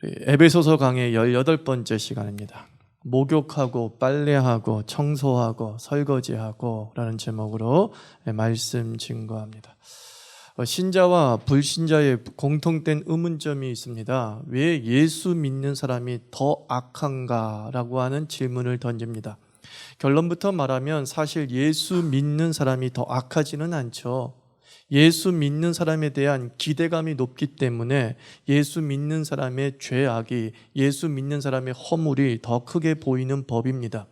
에베소서 강의 18번째 시간입니다. 목욕하고 빨래하고 청소하고 설거지하고 라는 제목으로 말씀 증거합니다. 신자와 불신자의 공통된 의문점이 있습니다. 왜 예수 믿는 사람이 더 악한가? 라고 하는 질문을 던집니다. 결론부터 말하면 사실 예수 믿는 사람이 더 악하지는 않죠. 예수 믿는 사람에 대한 기대감이 높기 때문에 예수 믿는 사람의 죄악이, 예수 믿는 사람의 허물이 더 크게 보이는 법입니다.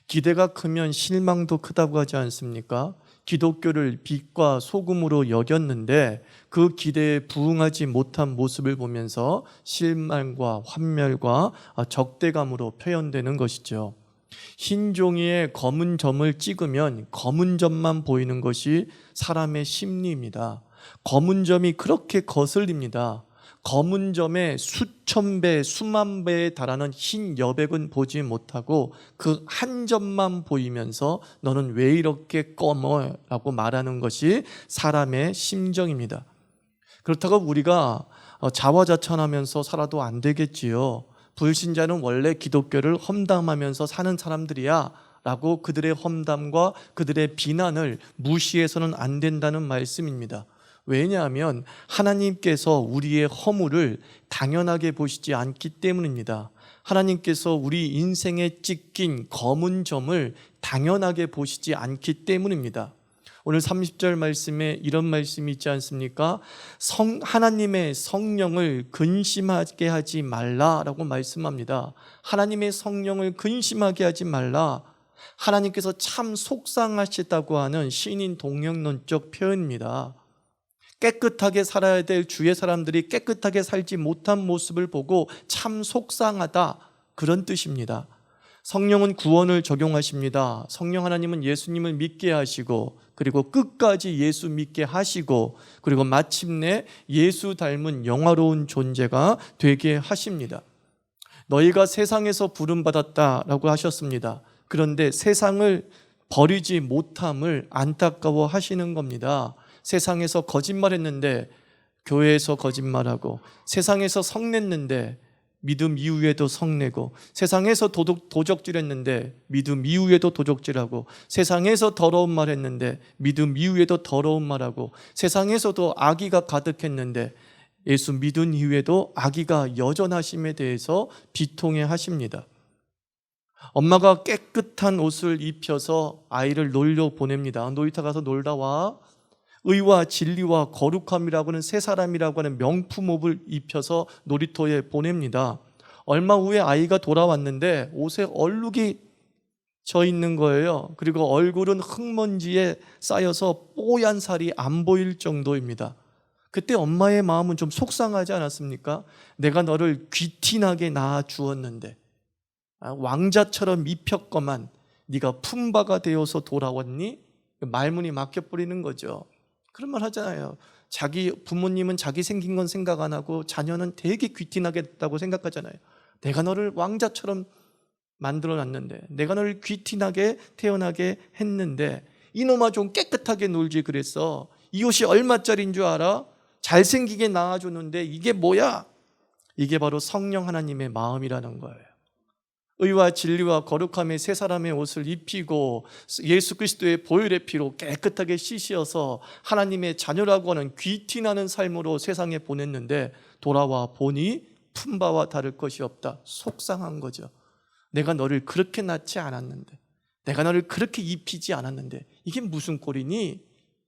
기대가 크면 실망도 크다고 하지 않습니까? 기독교를 빛과 소금으로 여겼는데 그 기대에 부응하지 못한 모습을 보면서 실망과 환멸과 적대감으로 표현되는 것이죠. 흰 종이에 검은 점을 찍으면 검은 점만 보이는 것이 사람의 심리입니다. 검은 점이 그렇게 거슬립니다. 검은 점에 수천 배, 수만 배에 달하는 흰 여백은 보지 못하고 그 한 점만 보이면서 너는 왜 이렇게 검어? 라고 말하는 것이 사람의 심정입니다. 그렇다고 우리가 자화자찬하면서 살아도 안 되겠지요. 불신자는 원래 기독교를 험담하면서 사는 사람들이야 라고 그들의 험담과 그들의 비난을 무시해서는 안 된다는 말씀입니다. 왜냐하면 하나님께서 우리의 허물을 당연하게 보시지 않기 때문입니다. 하나님께서 우리 인생에 찍힌 검은 점을 당연하게 보시지 않기 때문입니다. 오늘 30절 말씀에 이런 말씀이 있지 않습니까? 하나님의 성령을 근심하게 하지 말라라고 말씀합니다. 하나님의 성령을 근심하게 하지 말라. 하나님께서 참 속상하시다고 하는 신인 동영론적 표현입니다. 깨끗하게 살아야 될 주의 사람들이 깨끗하게 살지 못한 모습을 보고 참 속상하다, 그런 뜻입니다. 성령은 구원을 적용하십니다. 성령 하나님은 예수님을 믿게 하시고 그리고 끝까지 예수 믿게 하시고 그리고 마침내 예수 닮은 영화로운 존재가 되게 하십니다. 너희가 세상에서 부름받았다라고 하셨습니다. 그런데 세상을 버리지 못함을 안타까워 하시는 겁니다. 세상에서 거짓말했는데 교회에서 거짓말하고, 세상에서 성냈는데 믿음 이후에도 성내고, 세상에서 도적질했는데 믿음 이후에도 도적질하고, 세상에서 더러운 말 했는데 믿음 이후에도 더러운 말하고, 세상에서도 악의가 가득했는데 예수 믿은 이후에도 악의가 여전하심에 대해서 비통해 하십니다. 엄마가 깨끗한 옷을 입혀서 아이를 놀려 보냅니다. 놀이터 가서 놀다 와. 의와 진리와 거룩함이라고 하는 새 사람이라고 하는 명품옷을 입혀서 놀이터에 보냅니다. 얼마 후에 아이가 돌아왔는데 옷에 얼룩이 져 있는 거예요. 그리고 얼굴은 흙먼지에 쌓여서 뽀얀 살이 안 보일 정도입니다. 그때 엄마의 마음은 좀 속상하지 않았습니까? 내가 너를 귀티나게 낳아 주었는데 왕자처럼 입혔건만 네가 품바가 되어서 돌아왔니? 말문이 막혀버리는 거죠. 그런 말 하잖아요. 자기 부모님은 자기 생긴 건 생각 안 하고 자녀는 되게 귀티나게 됐다고 생각하잖아요. 내가 너를 왕자처럼 만들어놨는데, 내가 너를 귀티나게 태어나게 했는데 이놈아 좀 깨끗하게 놀지 그랬어. 이 옷이 얼마짜리인 줄 알아? 잘생기게 낳아줬는데 이게 뭐야? 이게 바로 성령 하나님의 마음이라는 거예요. 의와 진리와 거룩함의 새 사람의 옷을 입히고 예수 그리스도의 보혈의 피로 깨끗하게 씻어서 하나님의 자녀라고 하는 귀티나는 삶으로 세상에 보냈는데 돌아와 보니 품바와 다를 것이 없다. 속상한 거죠. 내가 너를 그렇게 낳지 않았는데, 내가 너를 그렇게 입히지 않았는데 이게 무슨 꼴이니?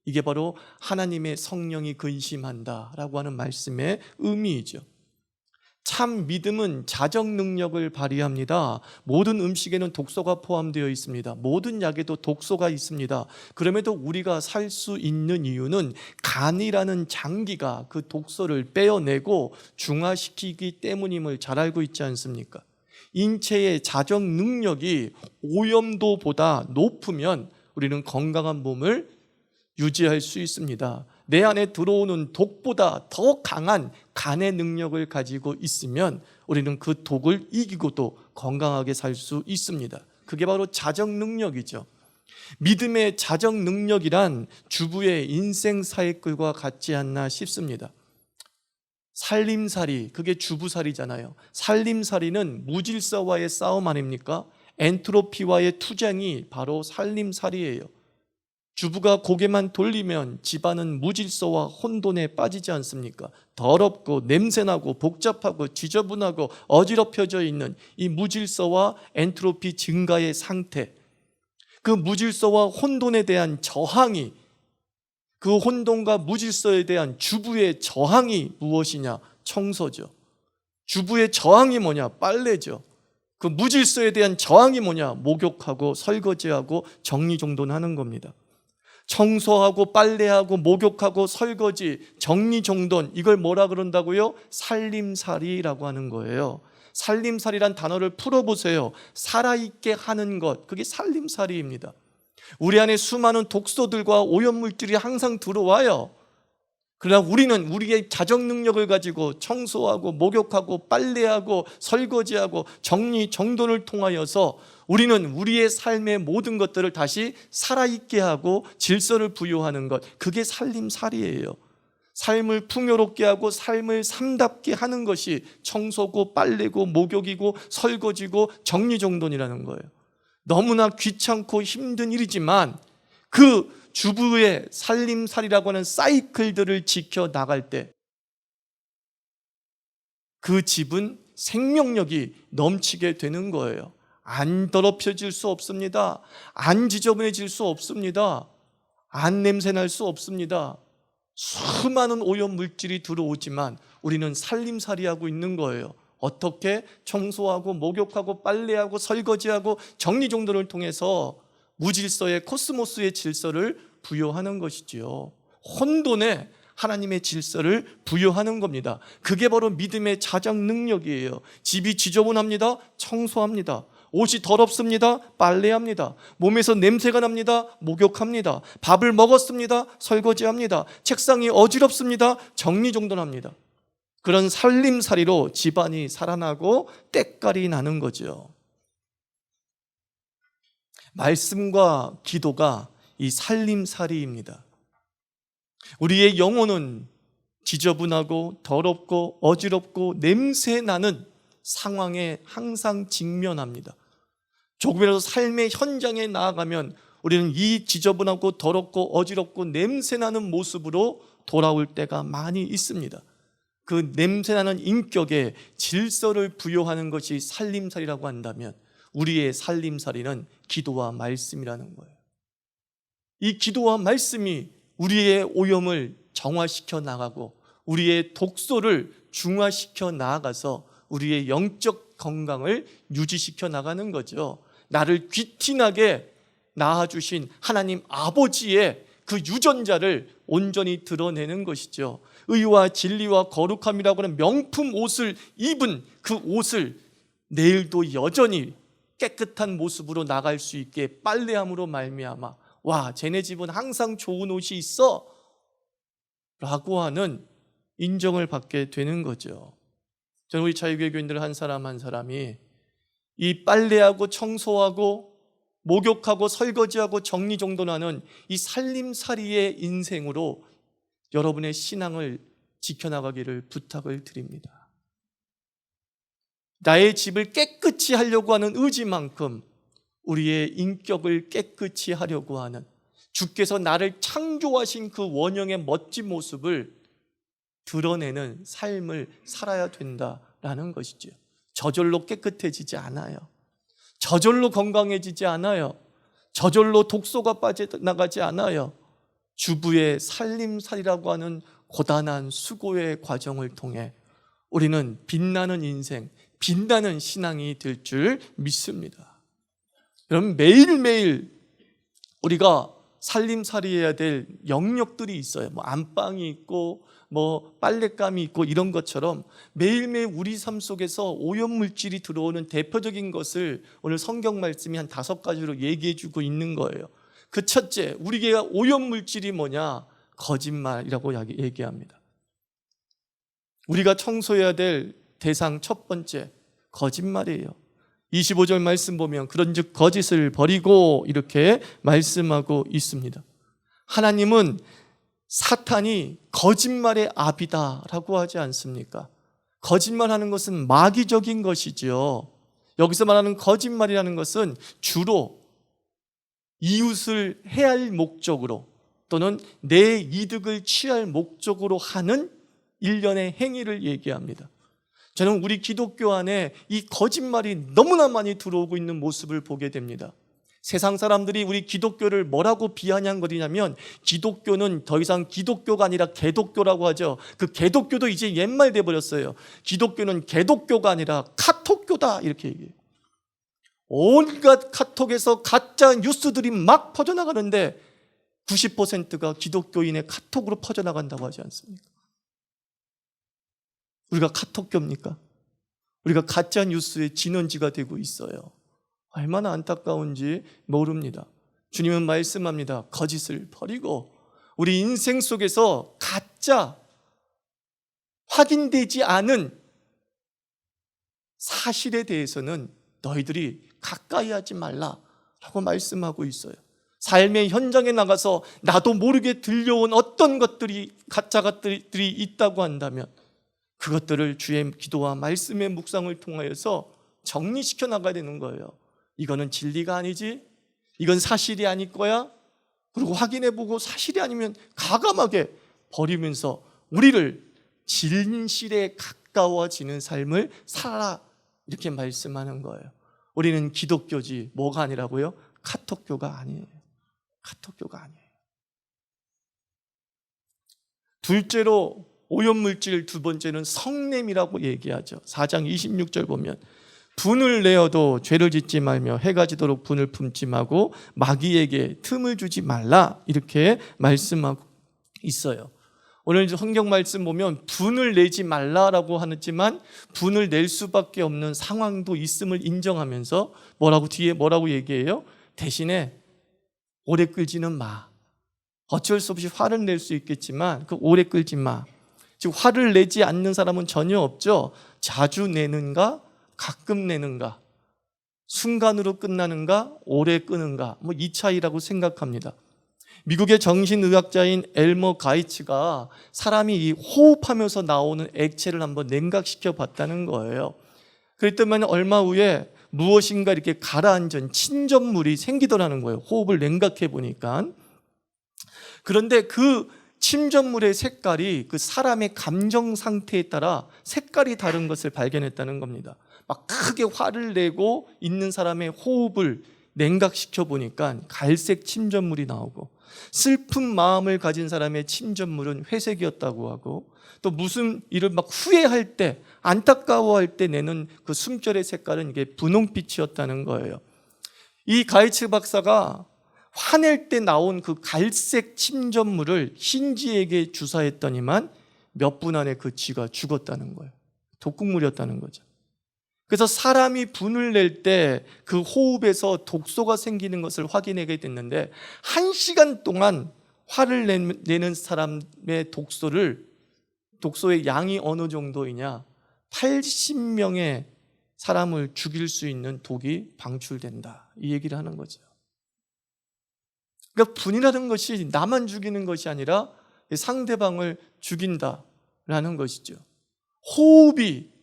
이게 바로 하나님의 성령이 근심한다라고 하는 말씀의 의미이죠. 참 믿음은 자정 능력을 발휘합니다. 모든 음식에는 독소가 포함되어 있습니다. 모든 약에도 독소가 있습니다. 그럼에도 우리가 살 수 있는 이유는 간이라는 장기가 그 독소를 빼어내고 중화시키기 때문임을 잘 알고 있지 않습니까? 인체의 자정 능력이 오염도보다 높으면 우리는 건강한 몸을 유지할 수 있습니다. 내 안에 들어오는 독보다 더 강한 간의 능력을 가지고 있으면 우리는 그 독을 이기고도 건강하게 살 수 있습니다. 그게 바로 자정 능력이죠. 믿음의 자정 능력이란 주부의 인생 사이클과 같지 않나 싶습니다. 살림살이, 그게 주부살이잖아요. 살림살이는 무질서와의 싸움 아닙니까? 엔트로피와의 투쟁이 바로 살림살이에요. 주부가 고개만 돌리면 집안은 무질서와 혼돈에 빠지지 않습니까? 더럽고 냄새나고 복잡하고 지저분하고 어지럽혀져 있는 이 무질서와 엔트로피 증가의 상태, 그 무질서와 혼돈에 대한 저항이, 그 혼돈과 무질서에 대한 주부의 저항이 무엇이냐? 청소죠. 주부의 저항이 뭐냐? 빨래죠. 그 무질서에 대한 저항이 뭐냐? 목욕하고 설거지하고 정리정돈하는 겁니다. 청소하고 빨래하고 목욕하고 설거지, 정리정돈, 이걸 뭐라 그런다고요? 살림살이라고 하는 거예요. 살림살이란 단어를 풀어보세요. 살아있게 하는 것, 그게 살림살이입니다. 우리 안에 수많은 독소들과 오염물질이 항상 들어와요. 그러나 우리는 우리의 자정 능력을 가지고 청소하고 목욕하고 빨래하고 설거지하고 정리정돈을 통하여서 우리는 우리의 삶의 모든 것들을 다시 살아있게 하고 질서를 부여하는 것, 그게 살림살이에요. 삶을 풍요롭게 하고 삶을 삶답게 하는 것이 청소고 빨래고 목욕이고 설거지고 정리정돈이라는 거예요. 너무나 귀찮고 힘든 일이지만 그 주부의 살림살이라고 하는 사이클들을 지켜나갈 때 그 집은 생명력이 넘치게 되는 거예요. 안 더럽혀질 수 없습니다. 안 지저분해질 수 없습니다. 안 냄새날 수 없습니다. 수많은 오염물질이 들어오지만 우리는 살림살이하고 있는 거예요. 어떻게? 청소하고 목욕하고 빨래하고 설거지하고 정리정돈을 통해서 무질서의 코스모스의 질서를 부여하는 것이지요. 혼돈에 하나님의 질서를 부여하는 겁니다. 그게 바로 믿음의 자정 능력이에요. 집이 지저분합니다. 청소합니다. 옷이 더럽습니다. 빨래합니다. 몸에서 냄새가 납니다. 목욕합니다. 밥을 먹었습니다. 설거지합니다. 책상이 어지럽습니다. 정리정돈합니다. 그런 살림살이로 집안이 살아나고 때깔이 나는 거죠. 말씀과 기도가 이 살림살이입니다. 우리의 영혼은 지저분하고 더럽고 어지럽고 냄새나는 상황에 항상 직면합니다. 조금이라도 삶의 현장에 나아가면 우리는 이 지저분하고 더럽고 어지럽고 냄새나는 모습으로 돌아올 때가 많이 있습니다. 그 냄새나는 인격에 질서를 부여하는 것이 살림살이라고 한다면 우리의 살림살이는 기도와 말씀이라는 거예요. 이 기도와 말씀이 우리의 오염을 정화시켜 나가고 우리의 독소를 중화시켜 나아가서 우리의 영적 건강을 유지시켜 나가는 거죠. 나를 귀티나게 낳아주신 하나님 아버지의 그 유전자를 온전히 드러내는 것이죠. 의와 진리와 거룩함이라고 하는 명품 옷을 입은 그 옷을 내일도 여전히 깨끗한 모습으로 나갈 수 있게 빨래함으로 말미암아 와, 쟤네 집은 항상 좋은 옷이 있어 라고 하는 인정을 받게 되는 거죠. 저는 우리 자유교회 교인들 한 사람 한 사람이 이 빨래하고 청소하고 목욕하고 설거지하고 정리정돈하는 이 살림살이의 인생으로 여러분의 신앙을 지켜나가기를 부탁을 드립니다. 나의 집을 깨끗이 하려고 하는 의지만큼 우리의 인격을 깨끗이 하려고 하는 주께서 나를 창조하신 그 원형의 멋진 모습을 드러내는 삶을 살아야 된다라는 것이죠. 저절로 깨끗해지지 않아요. 저절로 건강해지지 않아요. 저절로 독소가 빠져나가지 않아요. 주부의 살림살이라고 하는 고단한 수고의 과정을 통해 우리는 빛나는 인생, 빛나는 신앙이 될 줄 믿습니다. 여러분, 매일매일 우리가 살림살이해야 될 영역들이 있어요. 뭐 안방이 있고 뭐 빨랫감이 있고 이런 것처럼 매일매일 우리 삶 속에서 오염물질이 들어오는 대표적인 것을 오늘 성경 말씀이 한 5가지로 얘기해 주고 있는 거예요. 그 첫째, 우리가 오염물질이 뭐냐? 거짓말이라고 얘기합니다. 우리가 청소해야 될 대상 첫 번째, 거짓말이에요. 25절 말씀 보면 그런즉 거짓을 버리고 이렇게 말씀하고 있습니다. 하나님은 사탄이 거짓말의 아비다라고 하지 않습니까? 거짓말하는 것은 마귀적인 것이지요. 여기서 말하는 거짓말이라는 것은 주로 이웃을 해할 목적으로 또는 내 이득을 취할 목적으로 하는 일련의 행위를 얘기합니다. 저는 우리 기독교 안에 이 거짓말이 너무나 많이 들어오고 있는 모습을 보게 됩니다. 세상 사람들이 우리 기독교를 뭐라고 비아냥거리냐면 기독교는 더 이상 기독교가 아니라 개독교라고 하죠. 그 개독교도 이제 옛말 돼버렸어요. 기독교는 개독교가 아니라 카톡교다 이렇게 얘기해요. 온갖 카톡에서 가짜 뉴스들이 막 퍼져나가는데 90%가 기독교인의 카톡으로 퍼져나간다고 하지 않습니까? 우리가 카톡교입니까? 우리가 가짜 뉴스의 진원지가 되고 있어요. 얼마나 안타까운지 모릅니다. 주님은 말씀합니다. 거짓을 버리고 우리 인생 속에서 가짜, 확인되지 않은 사실에 대해서는 너희들이 가까이 하지 말라라고 말씀하고 있어요. 삶의 현장에 나가서 나도 모르게 들려온 어떤 것들이, 가짜 것들이 있다고 한다면 그것들을 주의 기도와 말씀의 묵상을 통하여서 정리시켜 나가야 되는 거예요. 이거는 진리가 아니지, 이건 사실이 아닐 거야. 그리고 확인해보고 사실이 아니면 과감하게 버리면서 우리를 진실에 가까워지는 삶을 살아라, 이렇게 말씀하는 거예요. 우리는 기독교지 뭐가 아니라고요? 카톡교가 아니에요. 카톡교가 아니에요. 둘째로 오염물질, 두 번째는 성냄이라고 얘기하죠. 4장 26절 보면 분을 내어도 죄를 짓지 말며 해가 지도록 분을 품지 말고 마귀에게 틈을 주지 말라, 이렇게 말씀하고 있어요. 오늘 성경 말씀 보면 분을 내지 말라라고 하지만 분을 낼 수밖에 없는 상황도 있음을 인정하면서 뒤에 뭐라고 얘기해요? 대신에 오래 끌지는 마. 어쩔 수 없이 화를 낼 수 있겠지만 오래 끌지 마. 즉 화를 내지 않는 사람은 전혀 없죠. 자주 내는가, 가끔 내는가, 순간으로 끝나는가, 오래 끄는가, 이 차이라고 생각합니다. 미국의 정신의학자인 엘머 가이츠가 사람이 호흡하면서 나오는 액체를 한번 냉각시켜 봤다는 거예요. 그랬더니 얼마 후에 무엇인가 이렇게 가라앉은 침전물이 생기더라는 거예요. 호흡을 냉각해 보니까. 그런데 그 침전물의 색깔이 그 사람의 감정 상태에 따라 색깔이 다른 것을 발견했다는 겁니다. 막 크게 화를 내고 있는 사람의 호흡을 냉각시켜 보니까 갈색 침전물이 나오고, 슬픈 마음을 가진 사람의 침전물은 회색이었다고 하고, 또 무슨 일을 막 후회할 때, 안타까워할 때 내는 그 숨결의 색깔은 이게 분홍빛이었다는 거예요. 이 가이츠 박사가 화낼 때 나온 그 갈색 침전물을 흰쥐에게 주사했더니만 몇 분 안에 그 쥐가 죽었다는 거예요. 독극물이었다는 거죠. 그래서 사람이 분을 낼 때 그 호흡에서 독소가 생기는 것을 확인하게 됐는데, 1시간 동안 화를 내는 사람의 독소의 양이 어느 정도이냐, 80명의 사람을 죽일 수 있는 독이 방출된다, 이 얘기를 하는 거죠. 그러니까 분이라는 것이 나만 죽이는 것이 아니라 상대방을 죽인다라는 것이죠. 호흡이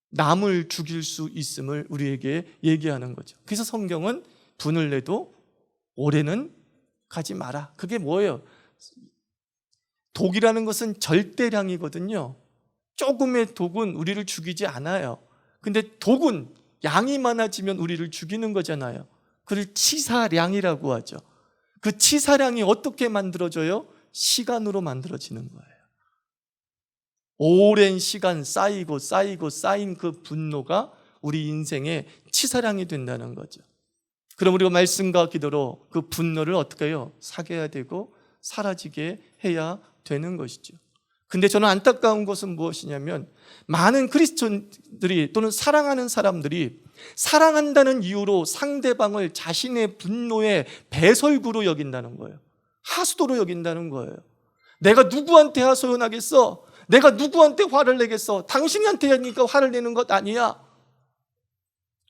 남을 죽일 수 있음을 우리에게 얘기하는 거죠. 그래서 성경은 분을 내도 오래는 가지 마라. 그게 뭐예요? 독이라는 것은 절대량이거든요. 조금의 독은 우리를 죽이지 않아요. 근데 독은 양이 많아지면 우리를 죽이는 거잖아요. 그걸 치사량이라고 하죠. 그 치사량이 어떻게 만들어져요? 시간으로 만들어지는 거예요. 오랜 시간 쌓이고 쌓인 그 분노가 우리 인생의 치사량이 된다는 거죠. 그럼 우리가 말씀과 기도로 그 분노를 어떻게 해요? 사겨야 되고 사라지게 해야 되는 것이죠. 근데 저는 안타까운 것은 무엇이냐면, 많은 그리스도인들이 또는 사랑하는 사람들이 사랑한다는 이유로 상대방을 자신의 분노의 배설구로 여긴다는 거예요. 하수도로 여긴다는 거예요. 내가 누구한테 하소연하겠어? 내가 누구한테 화를 내겠어? 당신한테 하니까 화를 내는 것 아니야?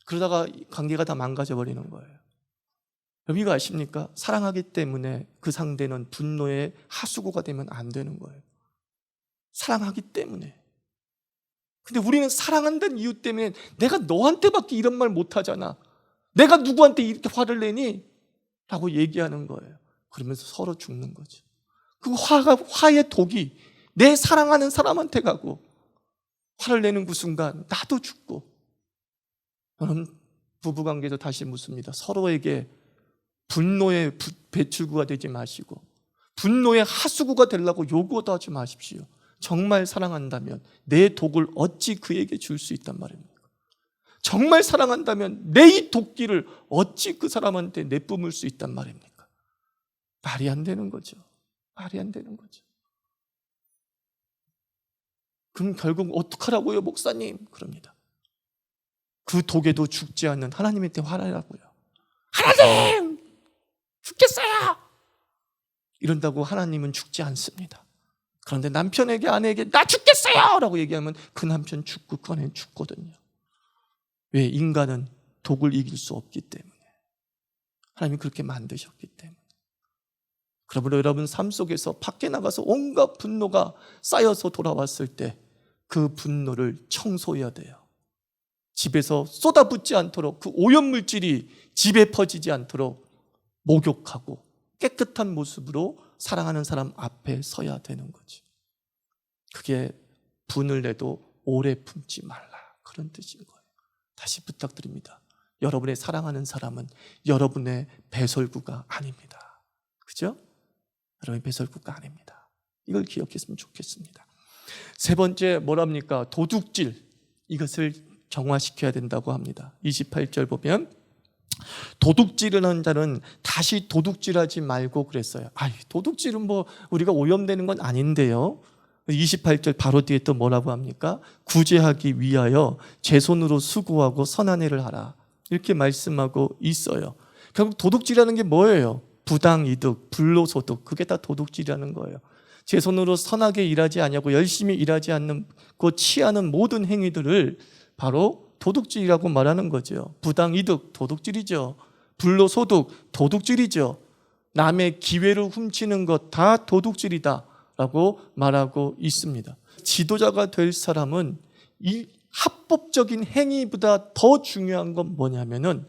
그러다가 관계가 다 망가져 버리는 거예요. 여러분 이거 아십니까? 사랑하기 때문에 그 상대는 분노의 하수구가 되면 안 되는 거예요. 사랑하기 때문에. 근데 우리는 사랑한다는 이유 때문에 내가 너한테밖에 이런 말 못하잖아, 내가 누구한테 이렇게 화를 내니? 라고 얘기하는 거예요. 그러면서 서로 죽는 거죠. 그 화의 독이 내 사랑하는 사람한테 가고, 화를 내는 그 순간 나도 죽고. 저는 부부관계도 다시 묻습니다. 서로에게 분노의 배출구가 되지 마시고, 분노의 하수구가 되려고 요구도 하지 마십시오. 정말 사랑한다면 내 독을 어찌 그에게 줄 수 있단 말입니까? 정말 사랑한다면 내 이 도끼를 어찌 그 사람한테 내뿜을 수 있단 말입니까? 말이 안 되는 거죠. 말이 안 되는 거죠. 그럼 결국 어떡하라고요, 목사님? 그럽니다. 그 독에도 죽지 않는 하나님한테 화내라고요. 하나님! 죽겠어요! 이런다고 하나님은 죽지 않습니다. 그런데 남편에게, 아내에게 나 죽겠어요! 라고 얘기하면 그 남편 죽고 그 아내는 죽거든요. 왜? 인간은 독을 이길 수 없기 때문에. 하나님이 그렇게 만드셨기 때문에. 그러므로 여러분 삶 속에서 밖에 나가서 온갖 분노가 쌓여서 돌아왔을 때 그 분노를 청소해야 돼요. 집에서 쏟아붓지 않도록, 그 오염물질이 집에 퍼지지 않도록 목욕하고 깨끗한 모습으로 사랑하는 사람 앞에 서야 되는 거죠. 그게 분을 내도 오래 품지 말라, 그런 뜻인 거예요. 다시 부탁드립니다. 여러분의 사랑하는 사람은 여러분의 배설구가 아닙니다. 그죠? 여러분의 배설구가 아닙니다. 이걸 기억했으면 좋겠습니다. 세 번째 뭐랍니까? 도둑질. 이것을 정화시켜야 된다고 합니다. 28절 보면 도둑질을 하는 자는 다시 도둑질하지 말고 그랬어요. 도둑질은 뭐 우리가 오염되는 건 아닌데요. 28절 바로 뒤에 또 뭐라고 합니까? 구제하기 위하여 제 손으로 수고하고 선한 일을 하라, 이렇게 말씀하고 있어요. 결국 도둑질하는 게 뭐예요? 부당이득, 불로소득, 그게 다 도둑질이라는 거예요. 제 손으로 선하게 일하지 않냐고 열심히 일하지 않고 취하는 모든 행위들을 바로 도둑질이라고 말하는 거죠. 부당이득, 도둑질이죠. 불로소득, 도둑질이죠. 남의 기회를 훔치는 것 다 도둑질이다 라고 말하고 있습니다. 지도자가 될 사람은 이 합법적인 행위보다 더 중요한 건 뭐냐면은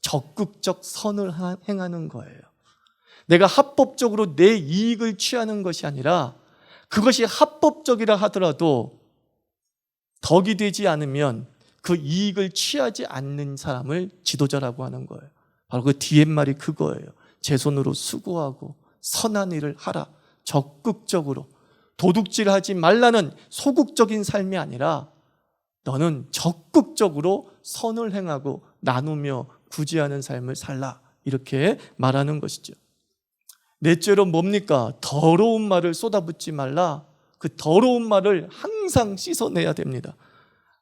적극적 선을 행하는 거예요. 내가 합법적으로 내 이익을 취하는 것이 아니라 그것이 합법적이라 하더라도 덕이 되지 않으면 그 이익을 취하지 않는 사람을 지도자라고 하는 거예요. 바로 그 뒤에 말이 그거예요. 제 손으로 수고하고 선한 일을 하라. 적극적으로. 도둑질하지 말라는 소극적인 삶이 아니라 너는 적극적으로 선을 행하고 나누며 구제하는 삶을 살라, 이렇게 말하는 것이죠. 넷째로 뭡니까? 더러운 말을 쏟아붓지 말라. 그 더러운 말을 항상 씻어내야 됩니다.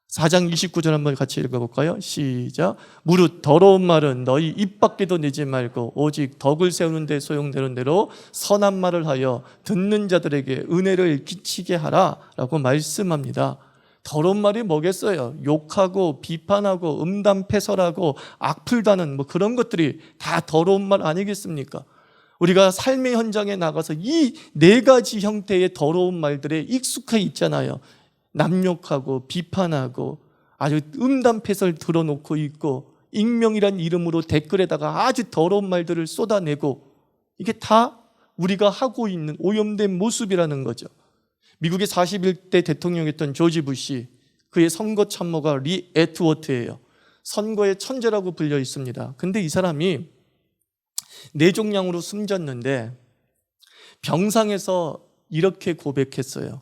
4장 29절 한번 같이 읽어볼까요? 시작. 무릇 더러운 말은 너희 입 밖에도 내지 말고 오직 덕을 세우는 데 소용되는 대로 선한 말을 하여 듣는 자들에게 은혜를 끼치게 하라 라고 말씀합니다. 더러운 말이 뭐겠어요? 욕하고 비판하고 음담패설하고 악플다는 뭐 그런 것들이 다 더러운 말 아니겠습니까? 우리가 삶의 현장에 나가서 이 네 가지 형태의 더러운 말들에 익숙해 있잖아요. 남욕하고 비판하고 아주 음담패설 들어놓고 있고 익명이란 이름으로 댓글에다가 아주 더러운 말들을 쏟아내고, 이게 다 우리가 하고 있는 오염된 모습이라는 거죠. 미국의 41대 대통령이었던 조지 부시, 그의 선거 참모가 리 애트워트예요. 선거의 천재라고 불려 있습니다. 근데 이 사람이 뇌종양으로 숨졌는데 병상에서 이렇게 고백했어요.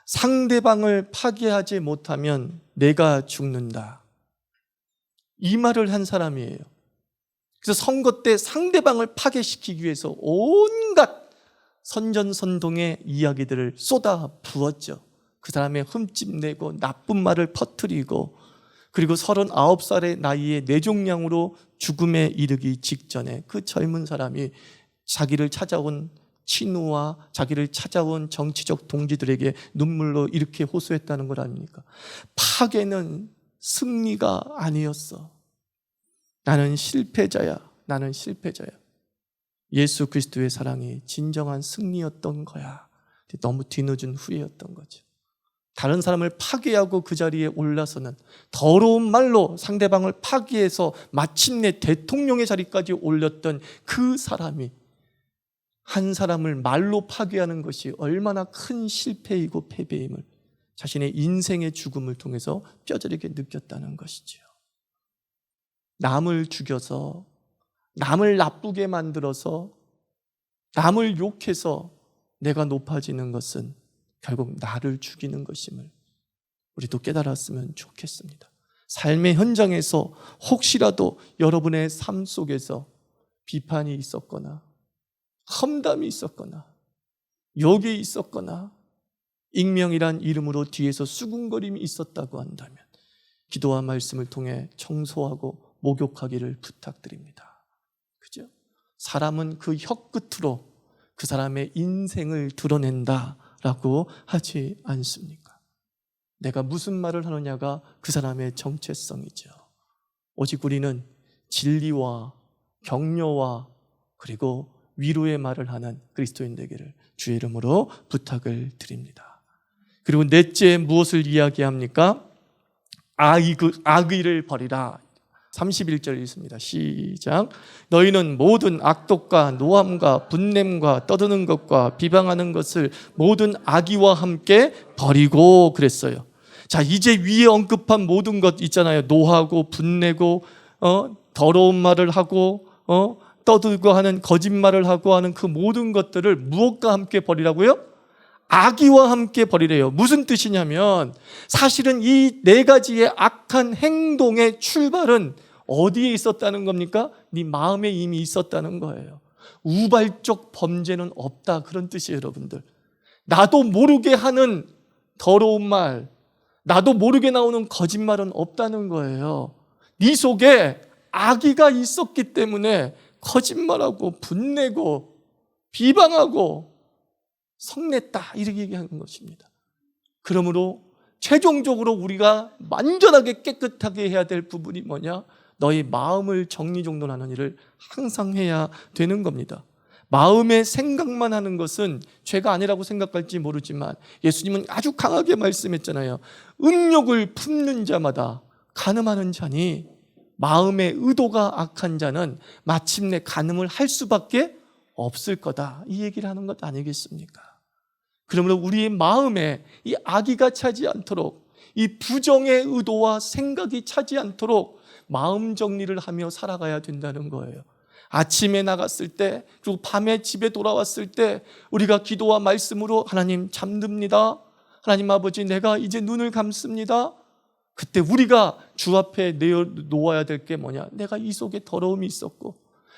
상대방을 파괴하지 못하면 내가 죽는다. 이 말을 한 사람이에요. 그래서 선거 때 상대방을 파괴시키기 위해서 온갖 선전선동의 이야기들을 쏟아 부었죠. 그 사람의 흠집내고 나쁜 말을 퍼뜨리고, 그리고 39살의 나이에 뇌종양으로 죽음에 이르기 직전에 그 젊은 사람이 자기를 찾아온 친구와 자기를 찾아온 정치적 동지들에게 눈물로 이렇게 호소했다는 걸 아닙니까? 파괴는 승리가 아니었어. 나는 실패자야. 나는 실패자야. 예수 그리스도의 사랑이 진정한 승리였던 거야. 너무 뒤늦은 후회였던 거죠. 다른 사람을 파괴하고 그 자리에 올라서는, 더러운 말로 상대방을 파괴해서 마침내 대통령의 자리까지 올렸던 그 사람이 한 사람을 말로 파괴하는 것이 얼마나 큰 실패이고 패배임을 자신의 인생의 죽음을 통해서 뼈저리게 느꼈다는 것이지요. 남을 죽여서, 남을 나쁘게 만들어서, 남을 욕해서 내가 높아지는 것은 결국 나를 죽이는 것임을 우리도 깨달았으면 좋겠습니다. 삶의 현장에서 혹시라도 여러분의 삶 속에서 비판이 있었거나 험담이 있었거나 욕이 있었거나 익명이란 이름으로 뒤에서 수군거림이 있었다고 한다면 기도와 말씀을 통해 청소하고 목욕하기를 부탁드립니다. 그죠? 사람은 그 혀끝으로 그 사람의 인생을 드러낸다라고 하지 않습니까? 내가 무슨 말을 하느냐가 그 사람의 정체성이죠. 오직 우리는 진리와 격려와 그리고 위로의 말을 하는 그리스도인 되기를 주의 이름으로 부탁을 드립니다. 그리고 넷째 무엇을 이야기합니까? 악의를 버리라. 31절 있습니다. 시작. 너희는 모든 악독과 노함과 분냄과 떠드는 것과 비방하는 것을 모든 악의와 함께 버리고 그랬어요. 자, 이제 위에 언급한 모든 것 있잖아요. 노하고 분내고 더러운 말을 하고 떠들고 하는, 거짓말을 하고 하는 그 모든 것들을 무엇과 함께 버리라고요? 악의와 함께 버리래요. 무슨 뜻이냐면 사실은 이 네 가지의 악한 행동의 출발은 어디에 있었다는 겁니까? 네 마음에 이미 있었다는 거예요. 우발적 범죄는 없다, 그런 뜻이에요. 여러분들, 나도 모르게 하는 더러운 말, 나도 모르게 나오는 거짓말은 없다는 거예요. 네 속에 악의가 있었기 때문에 거짓말하고 분내고 비방하고 성냈다, 이렇게 얘기하는 것입니다. 그러므로 최종적으로 우리가 완전하게 깨끗하게 해야 될 부분이 뭐냐? 너희 마음을 정리정돈하는 일을 항상 해야 되는 겁니다. 마음의 생각만 하는 것은 죄가 아니라고 생각할지 모르지만 예수님은 아주 강하게 말씀했잖아요. 음욕을 품는 자마다 간음하는 자니 마음의 의도가 악한 자는 마침내 간음을 할 수밖에 없을 거다, 이 얘기를 하는 것 아니겠습니까? 그러므로 우리의 마음에 이 악의가 차지 않도록, 이 부정의 의도와 생각이 차지 않도록 마음 정리를 하며 살아가야 된다는 거예요. 아침에 나갔을 때, 그리고 밤에 집에 돌아왔을 때 우리가 기도와 말씀으로 하나님 잠듭니다, 하나님 아버지 내가 이제 눈을 감습니다. 그때 우리가 주 앞에 내어놓아야 될 게 뭐냐? 내가 이 속에 더러움이 있었고,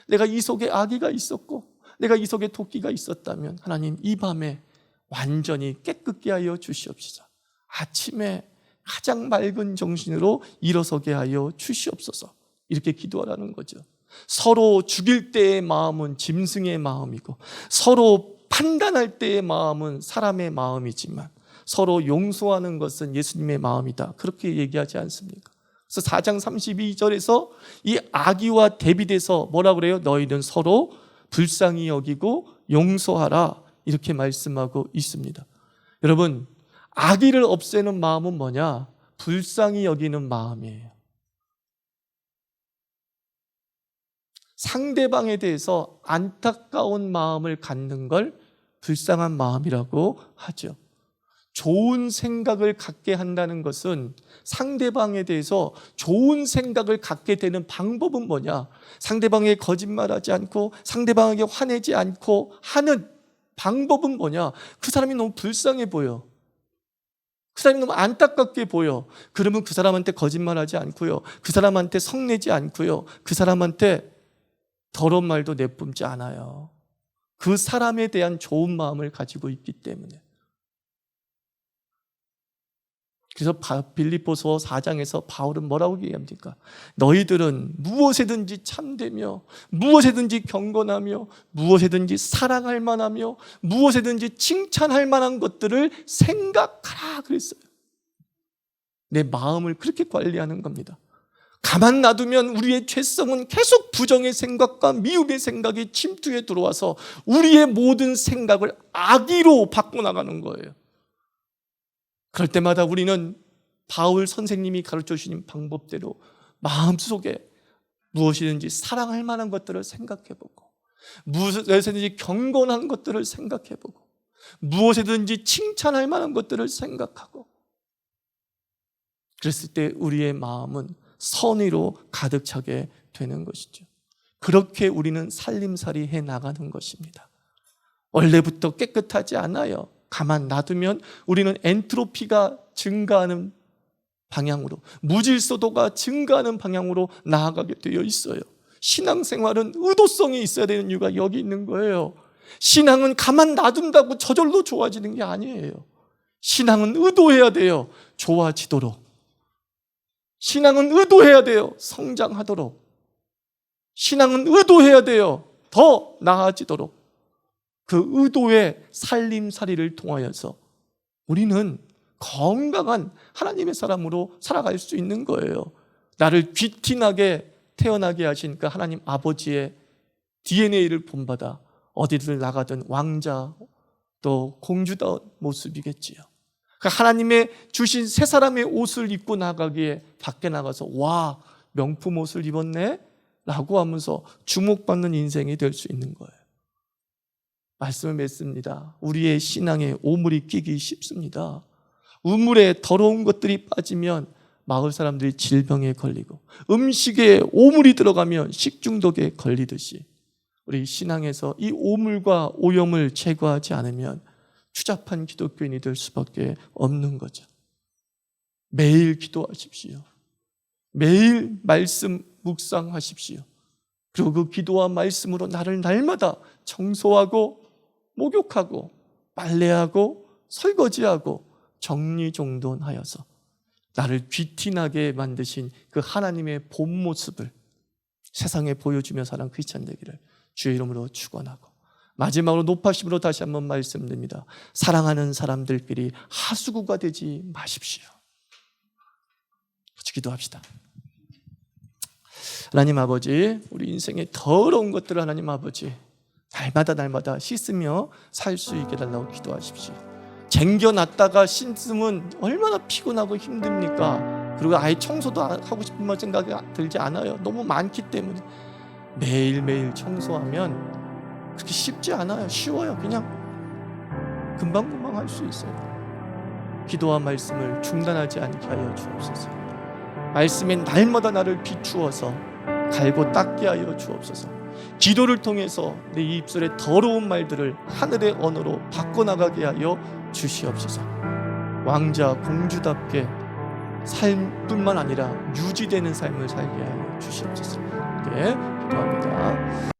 내가 이 속에 악의가 있었고, 내가 이 속에 도끼가 있었다면 하나님 이 밤에 완전히 깨끗게 하여 주시옵소서. 아침에 가장 맑은 정신으로 일어서게 하여 주시옵소서. 이렇게 기도하라는 거죠. 서로 죽일 때의 마음은 짐승의 마음이고, 서로 판단할 때의 마음은 사람의 마음이지만 서로 용서하는 것은 예수님의 마음이다, 그렇게 얘기하지 않습니까? 그래서 4장 32절에서 이 악의와 대비돼서 뭐라 그래요? 너희는 서로 불쌍히 여기고 용서하라, 이렇게 말씀하고 있습니다. 여러분, 악의를 없애는 마음은 뭐냐? 불쌍히 여기는 마음이에요. 상대방에 대해서 안타까운 마음을 갖는 걸 불쌍한 마음이라고 하죠. 좋은 생각을 갖게 한다는 것은 상대방에 대해서 좋은 생각을 갖게 되는 방법은 뭐냐? 상대방에게 거짓말하지 않고 상대방에게 화내지 않고 하는 방법은 뭐냐? 그 사람이 너무 불쌍해 보여, 그 사람이 너무 안타깝게 보여. 그러면 그 사람한테 거짓말하지 않고요, 그 사람한테 성내지 않고요, 그 사람한테 더러운 말도 내뿜지 않아요. 그 사람에 대한 좋은 마음을 가지고 있기 때문에. 그래서 빌립보서 4장에서 바울은 뭐라고 얘기합니까? 너희들은 무엇에든지 참되며 무엇에든지 경건하며 무엇에든지 사랑할 만하며 무엇에든지 칭찬할 만한 것들을 생각하라 그랬어요. 내 마음을 그렇게 관리하는 겁니다. 가만 놔두면 우리의 죄성은 계속 부정의 생각과 미움의 생각이 침투해 들어와서 우리의 모든 생각을 악의로 바꿔나가는 거예요. 그럴 때마다 우리는 바울 선생님이 가르쳐 주신 방법대로 마음속에 무엇이든지 사랑할 만한 것들을 생각해보고, 무엇이든지 경건한 것들을 생각해보고, 무엇이든지 칭찬할 만한 것들을 생각하고, 그랬을 때 우리의 마음은 선의로 가득 차게 되는 것이죠. 그렇게 우리는 살림살이 해 나가는 것입니다. 원래부터 깨끗하지 않아요. 가만 놔두면 우리는 엔트로피가 증가하는 방향으로, 무질서도가 증가하는 방향으로 나아가게 되어 있어요. 신앙생활은 의도성이 있어야 되는 이유가 여기 있는 거예요. 신앙은 가만 놔둔다고 저절로 좋아지는 게 아니에요. 신앙은 의도해야 돼요. 좋아지도록. 신앙은 의도해야 돼요. 성장하도록. 신앙은 의도해야 돼요. 더 나아지도록. 그 의도의 살림살이를 통하여서 우리는 건강한 하나님의 사람으로 살아갈 수 있는 거예요. 나를 귀티나게 태어나게 하신 그 하나님 아버지의 DNA를 본받아 어디를 나가든 왕자 또 공주다운 모습이겠지요. 하나님의 주신 새 사람의 옷을 입고 나가기에 밖에 나가서 와, 명품 옷을 입었네? 라고 하면서 주목받는 인생이 될 수 있는 거예요. 말씀을 맺습니다. 우리의 신앙에 오물이 끼기 쉽습니다. 우물에 더러운 것들이 빠지면 마을 사람들이 질병에 걸리고, 음식에 오물이 들어가면 식중독에 걸리듯이 우리 신앙에서 이 오물과 오염을 제거하지 않으면 추잡한 기독교인이 될 수밖에 없는 거죠. 매일 기도하십시오. 매일 말씀 묵상하십시오. 그리고 그 기도와 말씀으로 나를 날마다 청소하고 목욕하고 빨래하고 설거지하고 정리정돈하여서 나를 귀티나게 만드신 그 하나님의 본 모습을 세상에 보여주며 사는 크리스찬 되기를 주의 이름으로 축원하고, 마지막으로 높아심으로 다시 한번 말씀드립니다. 사랑하는 사람들끼리 하수구가 되지 마십시오. 같이 기도합시다. 하나님 아버지, 우리 인생의 더러운 것들을 하나님 아버지 날마다 씻으며 살 수 있게 달라고 기도하십시오. 쟁겨놨다가 씻으면 얼마나 피곤하고 힘듭니까? 그리고 아예 청소도 하고 싶은 생각이 들지 않아요. 너무 많기 때문에. 매일매일 청소하면 그렇게 쉽지 않아요. 쉬워요. 그냥 금방금방 할 수 있어요. 기도와 말씀을 중단하지 않게 하여 주옵소서. 말씀에 날마다 나를 비추어서 갈고 닦게 하여 주옵소서. 기도를 통해서 내 입술의 더러운 말들을 하늘의 언어로 바꿔나가게 하여 주시옵소서. 왕자 공주답게 삶뿐만 아니라 유지되는 삶을 살게 하여 주시옵소서. 네, 기도합니다.